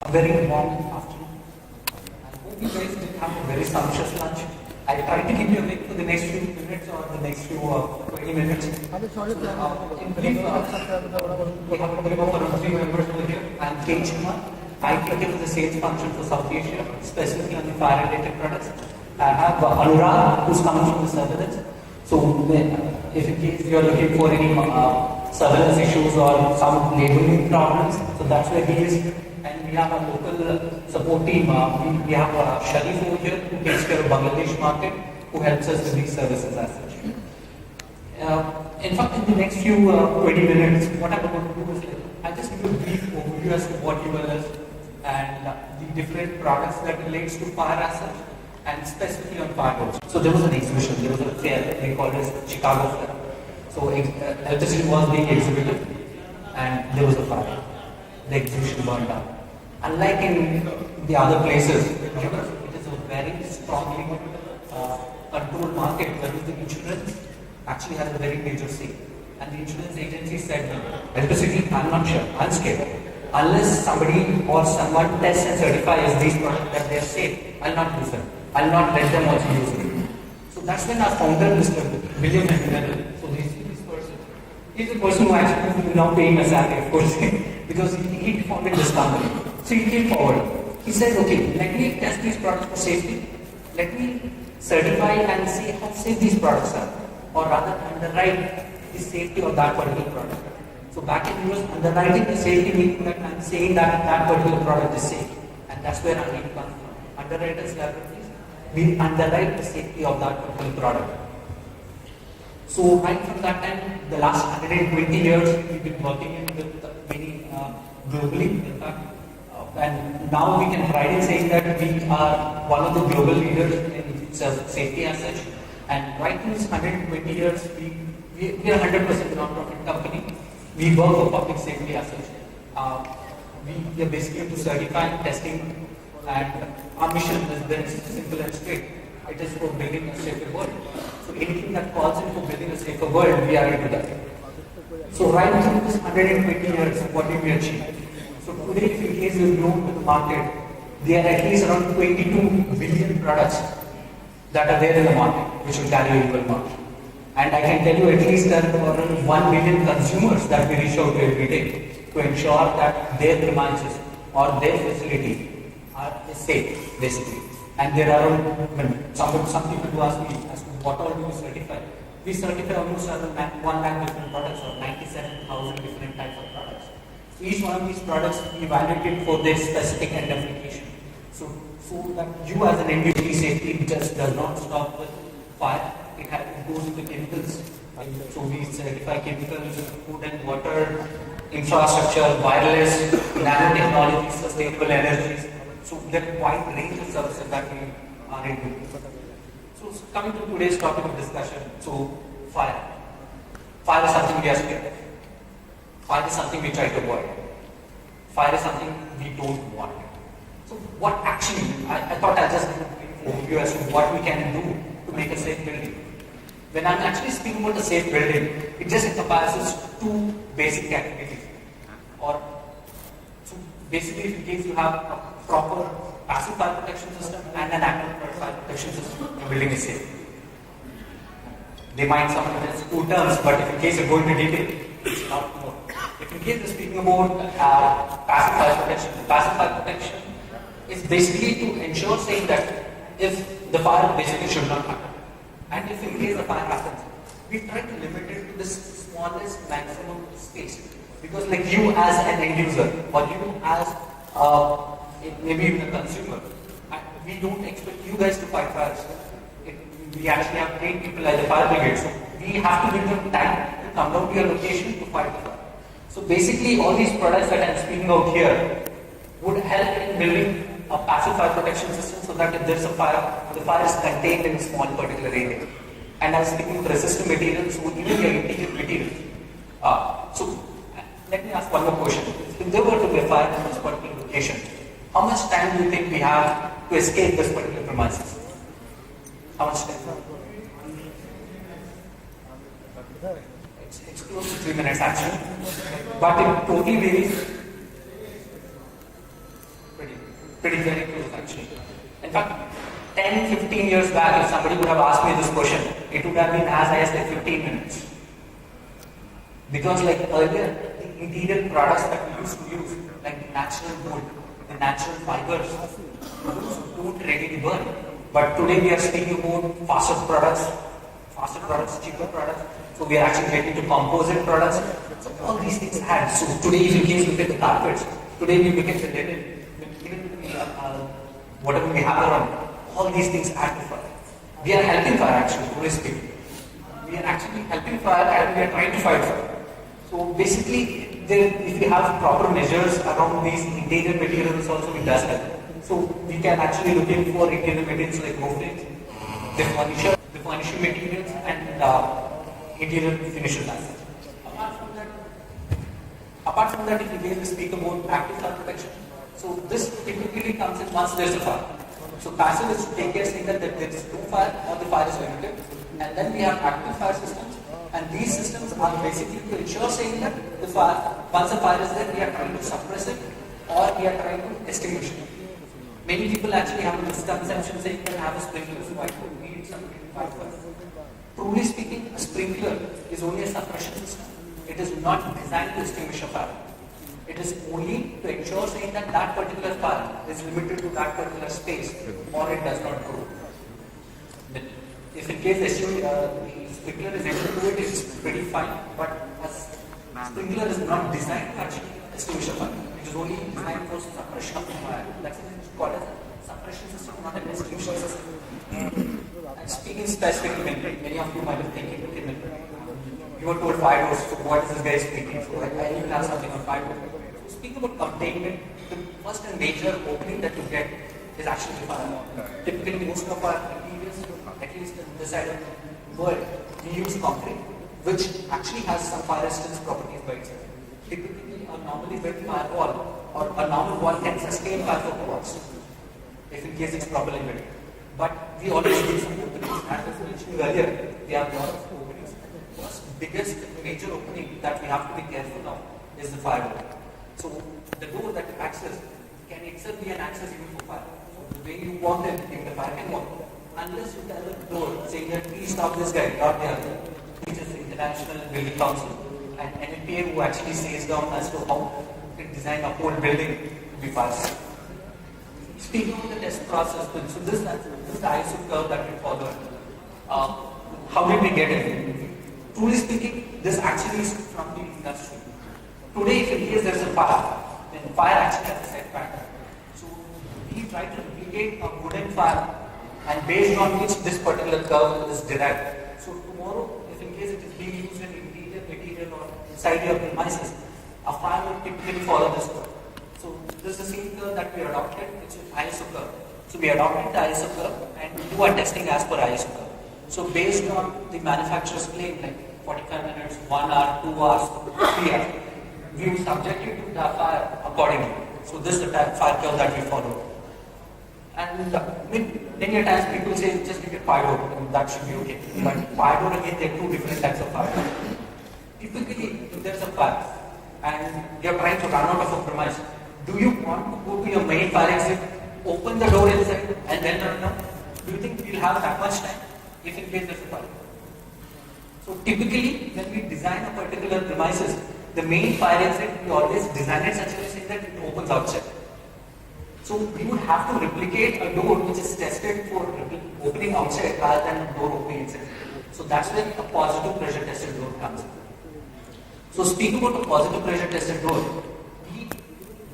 A very warm afternoon. I hope you guys did have a very sumptuous lunch. I tried to keep you awake for the next few minutes or the next few 20 minutes. In brief, we have a group of around 3 members over here. I am K. Chima. I take care of the sales function for South Asia, specifically on the fire-related products. I have Anurag, who's coming from the surveillance. So, if in case you are looking for any surveillance issues or some labeling problems, so that's where he is. And we have a local support team. We have Sharif over here who takes care of Bangladesh market, who helps us with these services as such. In fact, in the next few 20 minutes, what I'm going to do is I'll just give you a brief overview as to what UL is and the different products that relates to fire as such, and specifically on firewalls. So there was an exhibition, there was a fair, they called it Chicago Fair. So electricity was being exhibited and there was a fire. The exhibition burned down. Unlike in the other places, it is a very strongly controlled market where the insurance actually has a very major say. And the insurance agency said, electricity, I'm not sure, I'm scared. Unless somebody or someone tests and certifies these products that they are safe, I'll not use them. I'll not let them also use it. So that's when our founder, Mr. William McMillan, so this person, he's the person who actually is now paying a salary, of course, because he founded this company. So he came forward. He said, okay, let me test these products for safety. Let me certify and see how safe these products are. Or rather, underwrite the safety of that particular product. So back in US, underwriting the safety means that I'm saying that that particular product is safe. And that's where our name comes from. Underwriters laboratories, we underwrite the safety of that particular product. So right from that time, the last 120 years, we've been working with many globally, in fact. And now we can pride in saying that we are one of the global leaders in safety as such. And right in these 120 years, we are 100% non-profit company. We work for public safety as such. We are basically into certifying, testing, and our mission is very simple and straight. It is for building a safer world. So anything that calls in for building a safer world, we are into that. So right through this 120 years, what did we achieve? So today, if in case you know the market, there are at least around 22 billion products that are there in the market, which will carry a equal market. And I can tell you at least that there are around 1 million consumers that we reach out to every day to ensure that their premises or their facility are safe, basically. And there are some people who ask me as to what all do we certify. We certify almost around 1 lakh different products or 97,000 different types of products. Each one of these products we evaluate for their specific end application. So that you as an individual safety just does not stop with fire, it goes into chemicals. So we certify chemicals, food and water, infrastructure, wireless, nanotechnology, sustainable energies. So there are quite range of services that we are into. So coming to today's topic of discussion, so fire. Fire is something we are scared of. Fire is something we try to avoid. Fire is something we don't want. So what actually, I thought I'll just give a brief overview as to what we can do to make a safe building. When I'm actually speaking about a safe building, it just encompasses two basic categories. So basically, in case you have a proper passive fire protection system and an active fire protection system, your building is safe. They might sound as two terms, but if in case you're going to detail, it's not more. If in case you're speaking about passive fire protection is basically to ensure saying that if the fire basically should not happen, and if in case the fire happens, we try to limit it to the smallest maximum space. Because like you as an end user, or you as maybe even a consumer, we don't expect you guys to fight fires. We actually have trained people like the fire brigade, so we have to give them time to come down to your location to fight the fire. So basically all these products that I'm speaking out here would help in building a passive fire protection system so that if there's a fire, the fire is contained in a small particular area. And I'm speaking of resistant materials, so even your interior materials. So let me ask one more question. If there were to be a fire in this particular location, how much time do you think we have to escape this particular premises? How much time? It's close to 3 minutes actually, but it totally varies. pretty, pretty very close actually. In fact, 10, 15 years back, if somebody would have asked me this question, it would have been as high as like 15 minutes. Because like earlier, the interior products that we used to use, like the natural wood, the natural fibers, those don't readily burn. But today we are speaking about faster products, cheaper products. So we are actually getting to composite products. So all these things add. So today, if you look at the carpets, today we look at the linen, whatever we have around, all these things add to fire. We are helping fire actually, truly speaking. We are actually helping fire and we are trying to fight fire. So basically, if we have proper measures around these interior materials also, it does help. So we can actually look in for interior materials like roofing, the furnishing materials and interior finishes as such. Apart from that, if we speak about active fire protection, so this typically comes in once there is a fire. So passive is to take care saying that there is no fire or the fire is limited. And then we have active fire systems. And these systems are basically to ensure saying that the fire, once the fire is there, we are trying to suppress it or we are trying to extinguish it. Many people actually have a misconception saying that have a sprinkler, so why do we need something to fight fire? Truly speaking, a sprinkler is only a suppression system. It is not designed to extinguish a fire. It is only to ensure saying that that particular fire is limited to that particular space or it does not grow. If in case the sprinkler is able to do it, it's pretty fine. But a sprinkler is not designed to actually extinguish a fire. It is only designed for suppression of the fire. That's why it's called as a suppression system, not an extinguishing system. And speaking specifically, many of you might be thinking, okay, you were told fire doors, so what is this guy speaking? So I even have something on fire doors. So speaking about containment, the first and major opening that you get is actually the fire door. Typically, most of our interiors, at least in this side of the world, we use concrete, which actually has some fire resistance properties by itself. Typically, a normally built firewall or a normal wall can sustain fire for walls, if in case it's properly built. But we always give some openings. As I mentioned earlier, we have a lot of openings. The first biggest major opening that we have to be careful of is the fire door. So the door that you access can itself be an access even for fire. So the way you walk in, if the fire can walk, unless you tell the door saying that please stop this guy, not the other, which is the International Building Council, and NNPA who actually says down as to how to design a whole building to be fire safe. Speaking of the test process, so this is the ISO curve that we followed. How did we get it? Truly speaking, this actually is from the industry. Today, if in case there is a fire, then fire actually has a set pattern. So we try to replicate a wooden fire, and based on which this particular curve is derived. So tomorrow, if in case it is being used in interior material or inside your premises, a fire will typically follow this curve. So this is the same curve that we adopted, which is ISO curve. So we adopted the ISO curve and do our testing as per ISO curve. So based on the manufacturer's claim, like 45 minutes, 1 hour, 2 hours, 3 hours, we will subject it to the fire accordingly. So this is the fire curve that we follow. And many times people say just make it fire door, and that should be okay. But fire door again, there are two different types of fire. Typically, if there's a fire and you're trying to run out of a premise, do you want to go to your main fire exit, open the door inside, and then run down? Do you think we'll have that much time if in case there's a fire? So typically, when we design a particular premises, the main fire exit, we always design it such a way that it opens outside. So we would have to replicate a door which is tested for opening outside rather than a door opening inside. So that's where a positive pressure tested door comes in. So speaking about a positive pressure tested door,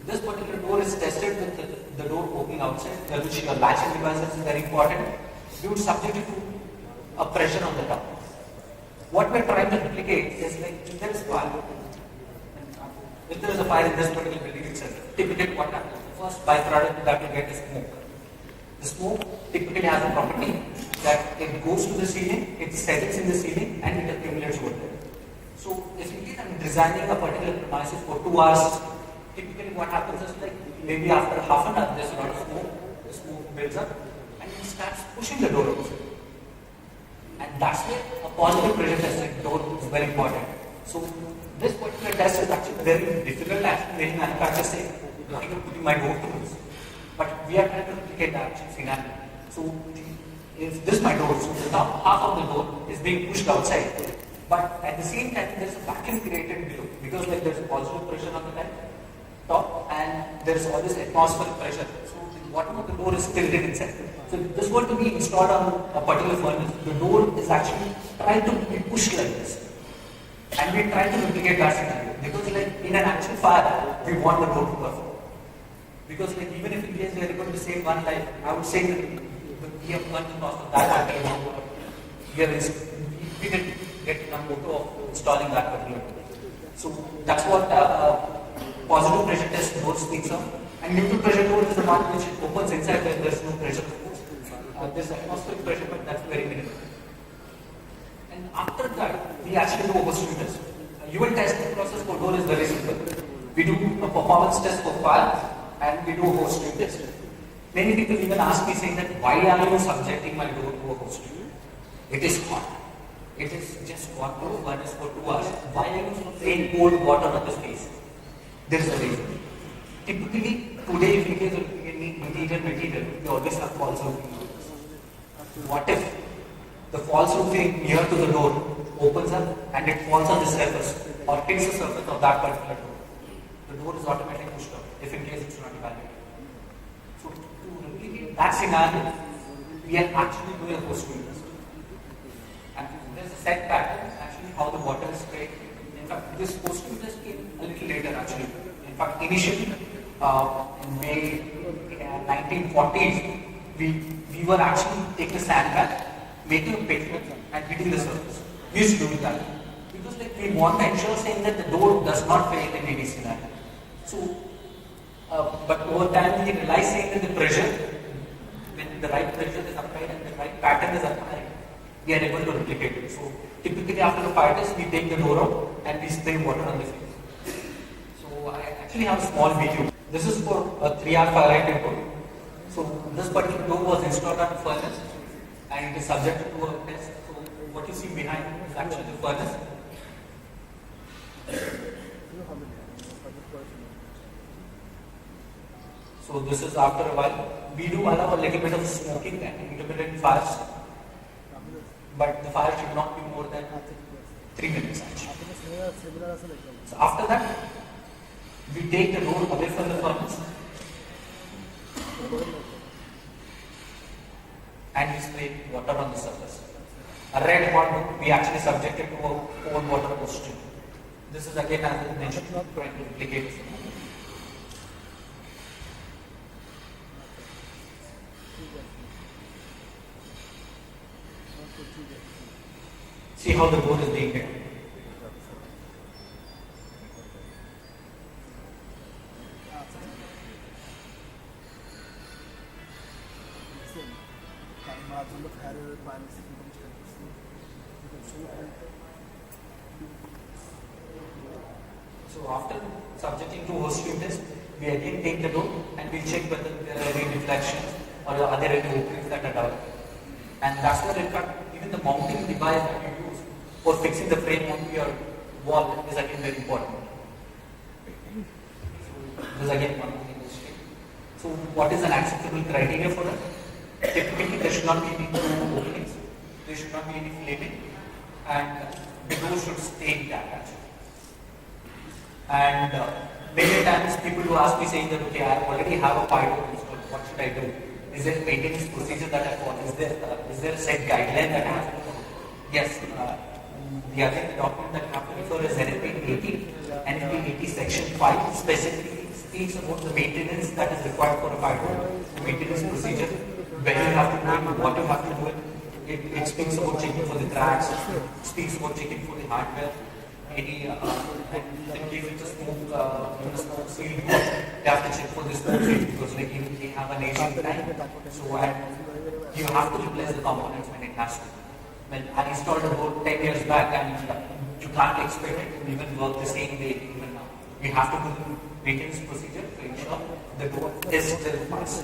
this particular door is tested with the door opening outside, which your latching devices is very important. We would subject it to a pressure on the top. What we're trying to replicate is like if there is fire. If there is a fire in this particular building itself, typically what happens? The first byproduct that you get is smoke. The smoke typically has a property that it goes to the ceiling, it settles in the ceiling, and it accumulates over there. So if you I'm designing a particular premises for 2 hours, typically what happens is like maybe after half an hour there's a lot of smoke, the smoke builds up, and it starts pushing the door open. And that's where a positive pressure tested door is very important. So this particular test is actually very difficult. Actually, many manufacturers say, I'm putting my door to this. we are trying to replicate the actual scenario. So if this is my door, so the top half of the door is being pushed outside, but at the same time there is a vacuum created below because like there is a positive pressure on the top and there is always atmospheric pressure. So the bottom of the door is tilted inside. So this is going to be installed on a particular furnace. The door is actually trying to be pushed like this. And we try to replicate that scenario. Because like in an actual fire, we want the door to perform. Because like even if in case we are going to save one life, I would say that we have earned the cost of that particular door. Here is we didn't get one photo of installing that particular door. So that's what positive pressure test door speaks of. And neutral pressure door is the one which opens inside where there is no pressure. There's atmospheric pressure, but that's very minimal. And after that, we actually do a hosting test. Unit testing process for door is very simple. We do a performance test for fire and we do a hosting test. Many people even ask me saying that why are you subjecting my door to a hosting? It is hot. It is just gone to a furnace for 2 hours. Why are you spraying cold water on the face? There is a reason. Typically, today if you get any material, we always have false roofing. What if the false roofing near to the door opens up and it falls on the surface or hits the surface of that particular door? The door is automatically pushed up if in case it's not evaluated. So to replicate that scenario, we are actually doing a hosting test. And there's a set pattern actually how the water is sprayed. In fact, this hosting test came a little later actually. In fact, initially in May 1940s, we were actually taking a sandbag, making a pavement and hitting the surface. We used to do that. Because like we want to ensure saying that the door does not fail in any scenario. So, but over time we realize saying that the pressure, when the right pressure is applied and the right pattern is applied, we are able to replicate it. So typically after the fire test, we take the door out and we spray water on the face. So I actually have a small video. This is for a 3-hour fire rate door. So this particular door was installed on a furnace and it is subjected to a test. So what you see behind is actually the furnace. So this is after a while. We do allow a little bit of smoking and intermittent fires, but the fire should not be more than 3 minutes actually. So after that, we take the door away from the furnace and we spray water on the surface. A red hot we actually subject it to a cold water hosting. This is again as I mentioned, trying to replicate it. See how the door is being hit. So after subjecting to hosting test, we again take the door and we check whether there are any deflections or are there any openings that are developed. And that's where in fact even the mounting device that you use for fixing the frame onto your wall is again very important. So this is again one more thing. So what is an acceptable criteria for that? Typically there should not be any openings, there should not be any flaming, and the door should stay intact actually. And many times people do ask me saying that okay, I already have a fire door installed, what should I do? Is there a maintenance procedure that I follow? Is there a set guideline that I have to follow? Yes. The other document that you have to refer is NFP 80. NFP 80 section 5 specifically speaks about the maintenance that is required for a fire door. The maintenance procedure, when you have to do it, what you have to do it. It speaks about checking for the cracks, speaks about checking for the hardware. Any and in case it's a smoke seal, they have to check for the smoke seal because like they have an aging time. So you have to replace the components when it has to. When I installed a board 10 years back and you can't expect it to even work the same way even now. You have to do the maintenance procedure to ensure the door is still fast.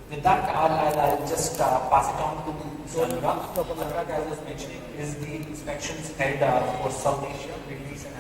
With that, I'll just pass it on to Anurag. Anurag, as I was mentioning, is the inspections head for South Asia, Middle East and